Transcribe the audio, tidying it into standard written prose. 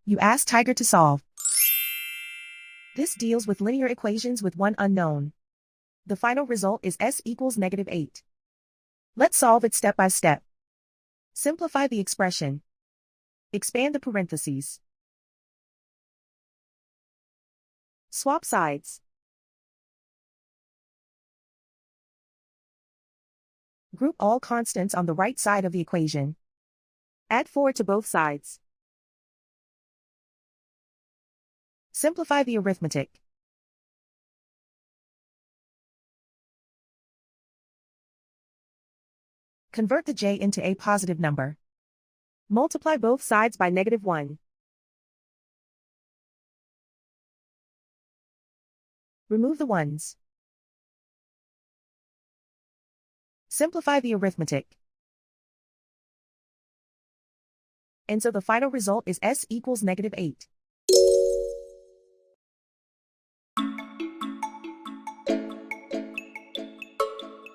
You ask Tiger to solve. This deals with linear equations with one unknown. The final result is s equals -8. Let's solve it step by step. Simplify the expression. Expand the parentheses. Swap sides. Group all constants on the right side of the equation. Add 4 to both sides. Simplify the arithmetic. Convert the j into a positive number. Multiply both sides by -1. Remove the ones. Simplify the arithmetic. And so the final result is s equals -8.